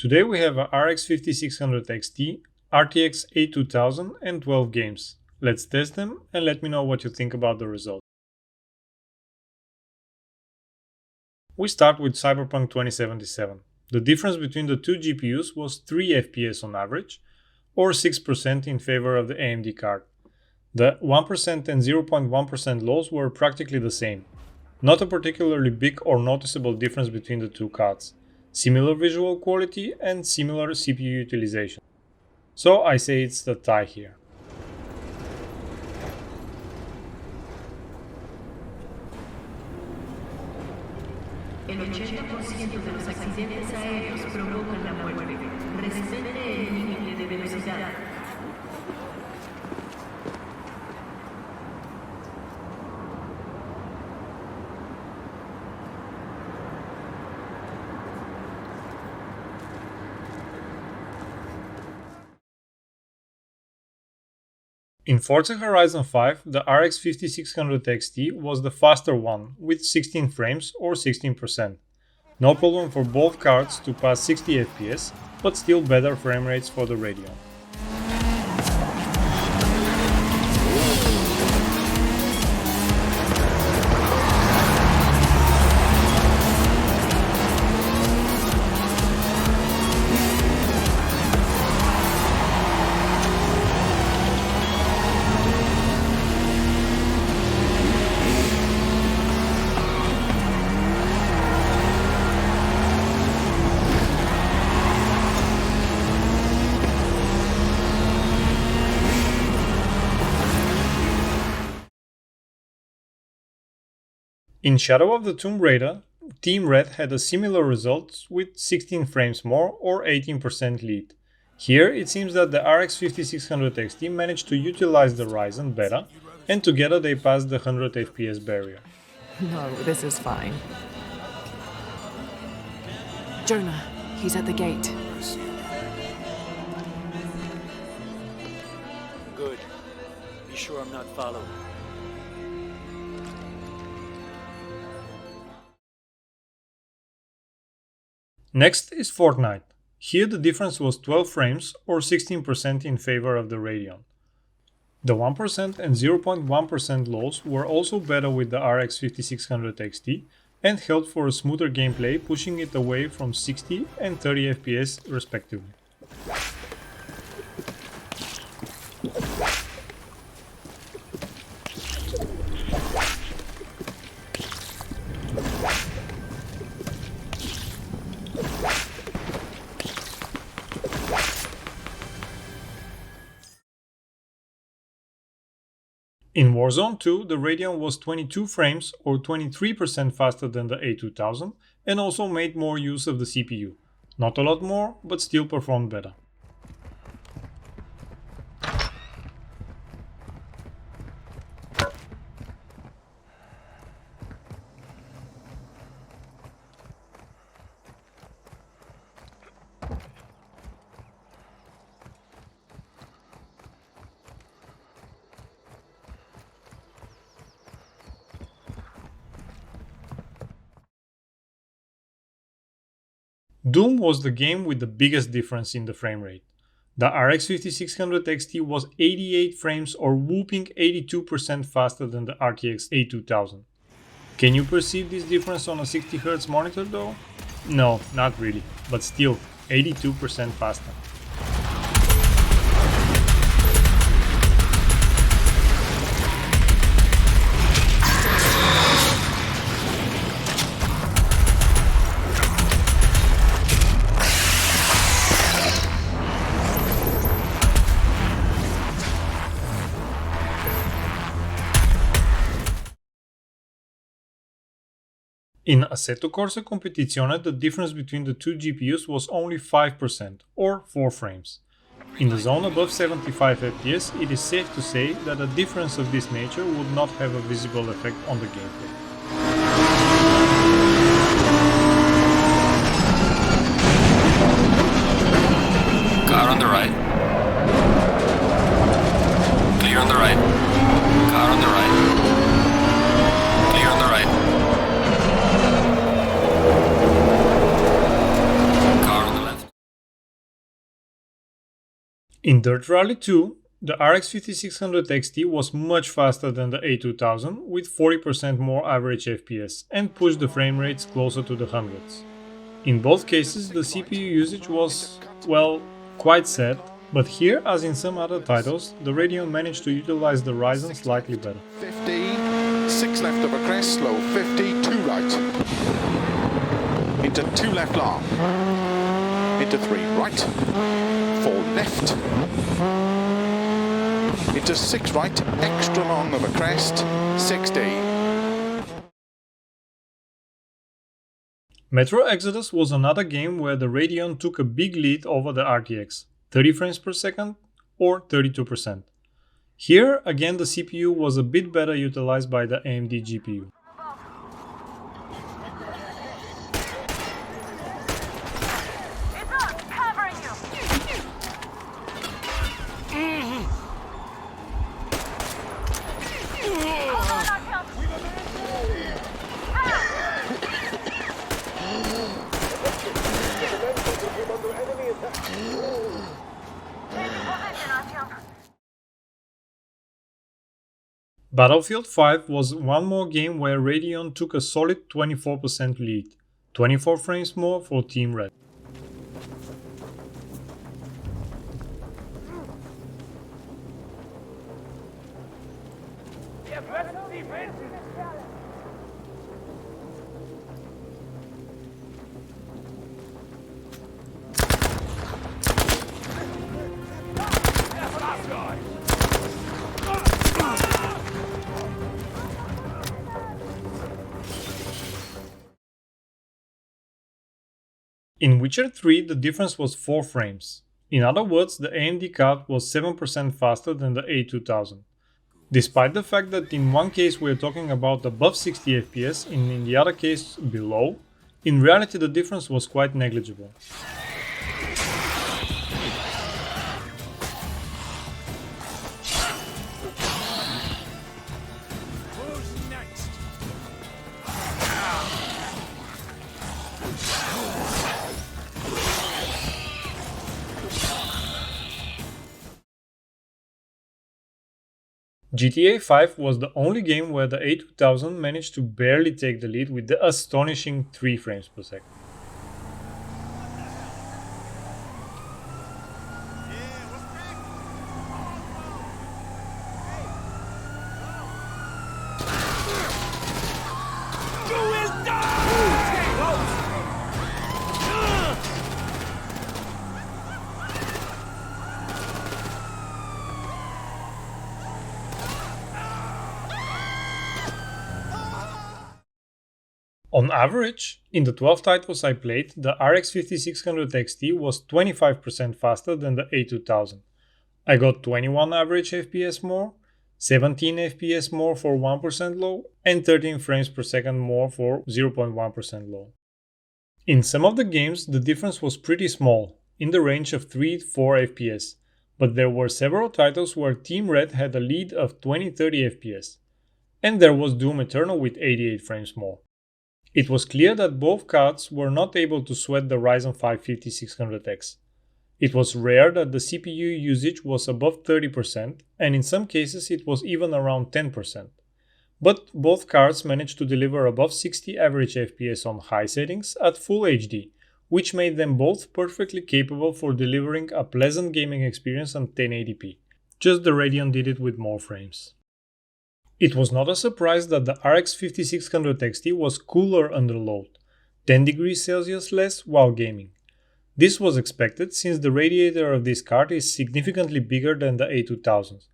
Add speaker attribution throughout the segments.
Speaker 1: Today we have a RX 5600 XT, RTX A2000 and 12 games. Let's test them and let me know what you think about the result. We start with Cyberpunk 2077. The difference between the two GPUs was 3 FPS on average, or 6% in favor of the AMD card. The 1% and 0.1% loss were practically the same. Not a particularly big or noticeable difference between the two cards. Similar visual quality and similar CPU utilization. So I say it's the tie here.
Speaker 2: El 80% de los accidentes aéreos provocan la muerte. Respete el límite de velocidad.
Speaker 1: In Forza Horizon 5, the RX 5600 XT was the faster one, with 16 frames or 16%. No problem for both cards to pass 60 FPS, but still better frame rates for the Radeon. In Shadow of the Tomb Raider, Team Red had a similar result with 16 frames more or 18% lead. Here it seems that the RX 5600 XT managed to utilize the Ryzen better, and together they passed the 100 FPS barrier.
Speaker 3: No, this is fine. Jonah, he's at the gate.
Speaker 4: Good. Be sure I'm not followed.
Speaker 1: Next is Fortnite. Here the difference was 12 frames or 16% in favor of the Radeon. The 1% and 0.1% loss were also better with the RX 5600 XT and helped for a smoother gameplay, pushing it away from 60 and 30 FPS respectively. In Warzone 2, the Radeon was 22 frames or 23% faster than the A2000 and also made more use of the CPU. Not a lot more, but still performed better. Doom was the game with the biggest difference in the frame rate. The RX 5600 XT was 88 frames or whooping 82% faster than the RTX A2000. Can you perceive this difference on a 60Hz monitor though? No, not really, but still 82% faster. In Assetto Corsa Competizione, the difference between the two GPUs was only 5%, or 4 frames. In the zone above 75 FPS, it is safe to say that a difference of this nature would not have a visible effect on the gameplay.
Speaker 5: Car on the right. Clear on the right. Car on the right. Clear on the right.
Speaker 1: In Dirt Rally 2, the RX 5600 XT was much faster than the A2000 with 40% more average FPS and pushed the frame rates closer to the hundreds. In both cases, the CPU usage was, well, quite sad, but here, as in some other titles, the Radeon managed to utilize the Ryzen slightly better.
Speaker 6: 50, 6 left of a crest, slow, 50, 2 right. Into 2 left long. Into 3 right. 4 left. Into 6 right, extra long of a crest, 60.
Speaker 1: Metro Exodus was another game where the Radeon took a big lead over the RTX, 30 frames per second or 32%. Here, again, the CPU was a bit better utilized by the AMD GPU. Battlefield 5 was one more game where Radeon took a solid 24% lead, 24 frames more for Team Red. In Witcher 3, the difference was 4 frames. In other words, the AMD card was 7% faster than the A2000. Despite the fact that in one case we're talking about above 60 FPS and in the other case below, in reality the difference was quite negligible. GTA 5 was the only game where the A2000 managed to barely take the lead with the astonishing 3 frames per second. On average, in the 12 titles I played, the RX 5600 XT was 25% faster than the A2000. I got 21 average FPS more, 17 FPS more for 1% low, and 13 frames per second more for 0.1% low. In some of the games, the difference was pretty small, in the range of 3-4 FPS, but there were several titles where Team Red had a lead of 20-30 FPS, and there was Doom Eternal with 88 frames more. It was clear that both cards were not able to sweat the Ryzen 5 5600X. It was rare that the CPU usage was above 30%, and in some cases it was even around 10%. But both cards managed to deliver above 60 average FPS on high settings at Full HD, which made them both perfectly capable for delivering a pleasant gaming experience on 1080p. Just the Radeon did it with more frames. It was not a surprise that the RX 5600 XT was cooler under load, 10 degrees Celsius less while gaming. This was expected since the radiator of this card is significantly bigger than the A2000.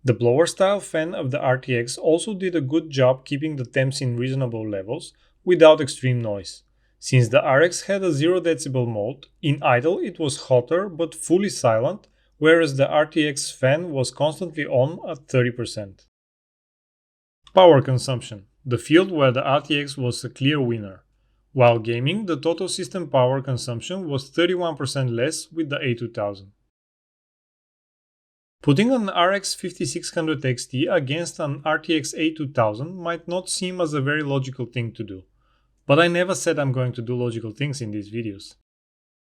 Speaker 1: The blower style fan of the RTX also did a good job keeping the temps in reasonable levels without extreme noise. Since the RX had a 0 decibel mode, in idle it was hotter but fully silent, whereas the RTX fan was constantly on at 30%. Power consumption, the field where the RTX was a clear winner. While gaming, the total system power consumption was 31% less with the A2000. Putting an RX 5600 XT against an RTX A2000 might not seem as a very logical thing to do, but I never said I'm going to do logical things in these videos.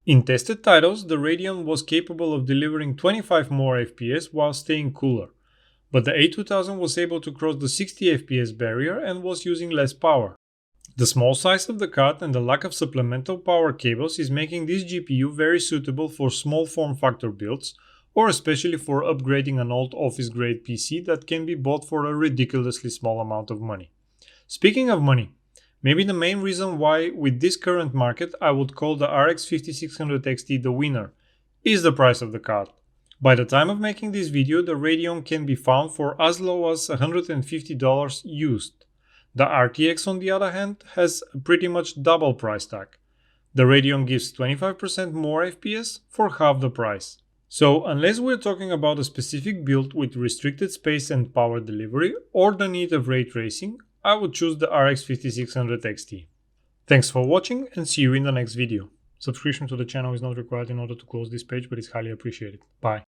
Speaker 1: In tested titles, the Radeon was capable of delivering 25 more FPS while staying cooler, but the A2000 was able to cross the 60 FPS barrier and was using less power. The small size of the card and the lack of supplemental power cables is making this GPU very suitable for small form factor builds, or especially for upgrading an old office-grade PC that can be bought for a ridiculously small amount of money. Speaking of money, maybe the main reason why with this current market I would call the RX 5600 XT the winner is the price of the card. By the time of making this video, the Radeon can be found for as low as $150 used. The RTX on the other hand has a pretty much double price tag. The Radeon gives 25% more FPS for half the price. So unless we're talking about a specific build with restricted space and power delivery or the need of ray tracing, I would choose the RX 5600 XT. Thanks for watching and see you in the next video. Subscription to the channel is not required in order to close this page, but is highly appreciated. Bye.